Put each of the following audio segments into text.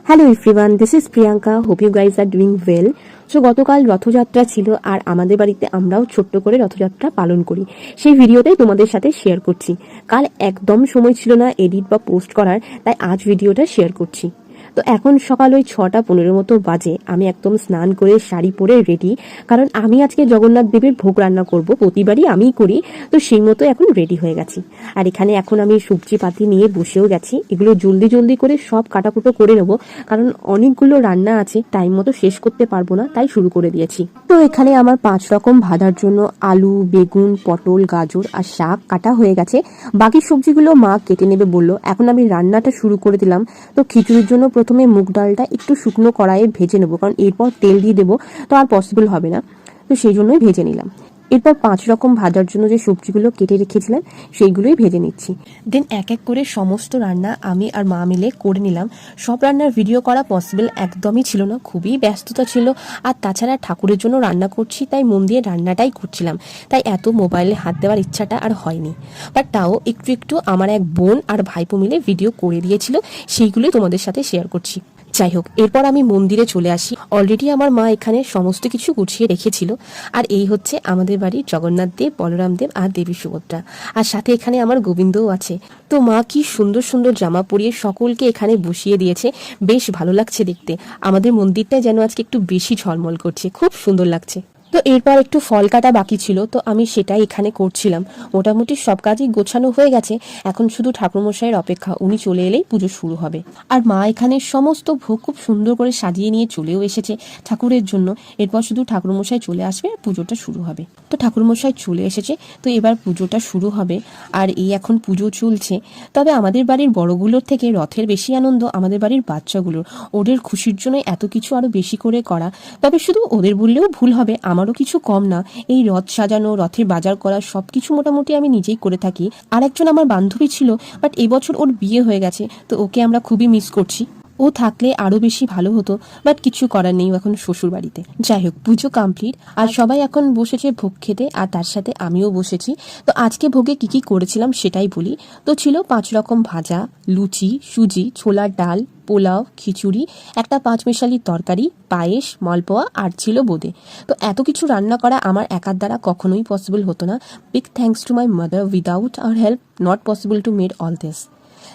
Hello everyone, this is Priyanka. Hope you guys are doing well. So গতকাল রথযাত্রা ছিল আর আমাদের বাড়িতে আমরাও ছোট্ট করে রথযাত্রা পালন করি। সেই ভিডিওটাই তোমাদের সাথে শেয়ার করছি। কাল একদম সময় ছিল না এডিট বা পোস্ট করার, তাই আজ ভিডিওটা শেয়ার করছি। তো এখন সকাল ওই 6:15 মতো বাজে। আমি একদম স্নান করে শাড়ি পরে রেডি, কারণ আমি আজকে জগন্নাথ দেবের ভোগ রান্না করব। প্রতিবারই আমিই করি, তো সেই মতো এখন রেডি হয়ে গেছি। আর এখানে এখন আমি সবজি পাতি নিয়ে বসেও গেছি। এগুলো জলদি জলদি করে সব কাটাকুটো করে নেব, কারণ অনেকগুলো রান্না আছে, টাইম মতো শেষ করতে পারবো না, তাই শুরু করে দিয়েছি। তো এখানে আমার 5 রকম ভাজার জন্য আলু, বেগুন, পটল, গাজর আর শাক কাটা হয়ে গেছে। বাকি সবজিগুলো মা কেটে নেবে বললো। এখন আমি রান্নাটা শুরু করে দিলাম। তো খিচুড়ির জন্য প্রথমে মুগ ডালটা একটু শুকনো কড়াইয়ে ভেজে নেবো, কারণ এরপর তেল দিয়ে দেবো, তো আর পসিবল হবে না। তো সেই জন্যই ভেজে নিলাম। এরপর 5 রকম ভাজার জন্য যে সবজিগুলো কেটে রেখেছিলাম সেইগুলোই ভেজে নিচ্ছি। দেন এক এক করে সমস্ত রান্না আমি আর মা মিলে করে নিলাম। সব রান্নার ভিডিও করা পসিবল একদমই ছিল না, খুবই ব্যস্ততা ছিল। আর তাছাড়া ঠাকুরের জন্য রান্না করছি, তাই মন দিয়ে রান্নাটাই করছিলাম, তাই এত মোবাইলে হাত দেওয়ার ইচ্ছাটা আর হয়নি। বাট তাও একটু একটু আমার এক বোন আর ভাইপো মিলে ভিডিও করে দিয়েছিল, সেইগুলোই তোমাদের সাথে শেয়ার করছি। যাই হোক, এরপর আমি মন্দিরে চলে আসি। অলরেডি আমার মা এখানে সমস্ত কিছু গুছিয়ে রেখেছিল। আর এই হচ্ছে আমাদের বাড়ির জগন্নাথ দেব, বলরাম দেব আর দেবী সুভদ্রা। আর সাথে এখানে আমার গোবিন্দও আছে। তো মা কি সুন্দর সুন্দর জামা পরিয়ে সকলকে এখানে বসিয়ে দিয়েছে, বেশ ভালো লাগছে দেখতে। আমাদের মন্দিরটাই যেন আজকে একটু বেশি ঝলমল করছে, খুব সুন্দর লাগছে। তো এরপর একটু ফল কাটা বাকি ছিল, তো আমি সেটাই এখানে করছিলাম। মোটামুটি সব কাজই গোছানো হয়ে গেছে, এখন শুধু ঠাকুরমশাইয়ের অপেক্ষা, উনি চলে এলেই পুজো শুরু হবে। আর মা এখানে সমস্ত ভোগ খুব সুন্দর করে সাজিয়ে নিয়ে চলেও এসেছে ঠাকুরের জন্য। এরপর শুধু ঠাকুরমশাই চলে আসবে আর পুজোটা শুরু হবে। তো ঠাকুরমশাই চলে এসেছে, তো এবার পুজোটা শুরু হবে। আর এই এখন পুজো চলছে। তবে আমাদের বাড়ির বড়গুলোর থেকে রথের বেশি আনন্দ আমাদের বাড়ির বাচ্চাগুলোর। ওদের খুশির জন্য এত কিছু আরো বেশি করে করা। তবে শুধু ওদের বললেও ভুল হবে, আমারও কিছু কম না। এই রথ সাজানো, রথের বাজার করা সবকিছু মোটামুটি আমি নিজেই করে থাকি। আর একজন আমার বান্ধবী ছিল, বাট এবছর ওর বিয়ে হয়ে গেছে, তো ওকে আমরা খুবই মিস করছি। ও থাকলে আরো বেশি ভালো হতো, বাট কিছু করার নেই, এখন শ্বশুর বাড়িতে। যাই হোক, পুজো কমপ্লিট আর সবাই এখন বসেছে ভোগ খেতে, আর তার সাথে আমিও বসেছি। তো আজকে ভোগে কি কি করেছিলাম সেটাই বলি। তো ছিল 5 রকম ভাজা, লুচি, সুজি, ছোলার ডাল, পোলাও, খিচুড়ি, একটা 5 মিশালি তরকারি, পায়েস, মালপোয়া আর ছিল বোঁদে। তো এত কিছু রান্না করা আমার একার দ্বারা কখনোই পসিবল হতো না। Big thanks to my mother, without hour help not possible to made all this.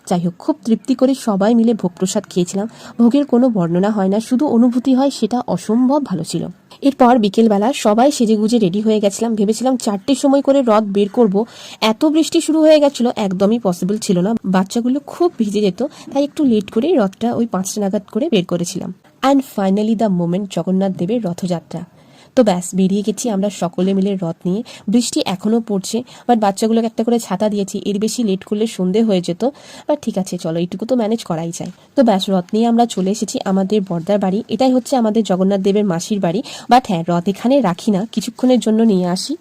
যাই হোক, খুব তৃপ্তি করে সবাই মিলে ভোগ প্রসাদ খেয়েছিলাম। ভোগের কোনো বর্ণনা হয় না, শুধু অনুভূতি হয়, সেটা অসম্ভব ভালো ছিল। এরপর বিকেলবেলা সবাই সেজেগুজে রেডি হয়ে গেছিলাম। ভেবেছিলাম 4টের সময় করে রথ বের করব। এত বৃষ্টি শুরু হয়ে গেছিল, একদমই পসিবল ছিল না, বাচ্চাগুলো খুব ভিজে যেত, তাই একটু লেট করে রথটা ওই 5টা নাগাদ করে বের করেছিলাম। And finally the moment, Jagannath দেবের রথযাত্রা। তো ব্যাস, বেরিয়ে গেছি আমরা সকলে মিলে রথ নিয়ে। বৃষ্টি এখনো পড়ছে, বাট বাচ্চাগুলোকে একটা করে ছাতা দিয়েছি, এর বেশি লেট করলে সন্ধে হয়ে যেত। বাট ঠিক আছে, চলো, এইটুকু তো ম্যানেজ করাই যায়। তো ব্যাস, রথ নিয়ে আমরা চলে এসেছি আমাদের বর্দার বাড়ি। এটাই হচ্ছে আমাদের জগন্নাথ দেবের মাসির বাড়ি। বাট হ্যাঁ, রথ এখানে রাখি না, কিছুক্ষণের জন্য নিয়ে আসি।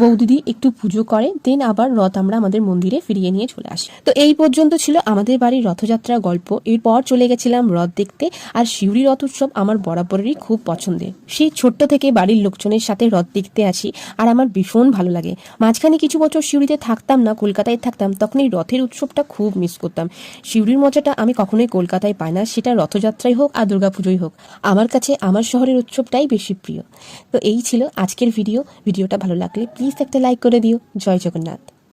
বৌদিদি একটু পুজো করে, দেন আবার রথ আমরা আমাদের মন্দিরে ফিরিয়ে নিয়ে চলে আসি। তো এই পর্যন্ত ছিল আমাদের বাড়ির রথযাত্রার গল্প। এরপর চলে গেছিলাম রথ দেখতে। আর শিউরি রথ উৎসব আমার বরাবরেরই খুব পছন্দের। সেই ছোট্ট থেকে বাড়ির লোকজনের সাথে রথ দেখতে আসি, আর আমার ভীষণ ভালো লাগে। মাঝখানে কিছু বছর শিউরিতে থাকতাম না, কলকাতায় থাকতাম, তখন এই রথের উৎসবটা খুব মিস করতাম। শিউরির মজাটা আমি কখনোই কলকাতায় পাই না, সেটা রথযাত্রাই হোক আর দুর্গাপুজোই হোক। আমার কাছে আমার শহরের উৎসবটাই বেশি প্রিয়। তো এই ছিল আজকের ভিডিওটা ভালো লাগলে প্লিজ একটা লাইক করে দিও। জয় জগন্নাথ।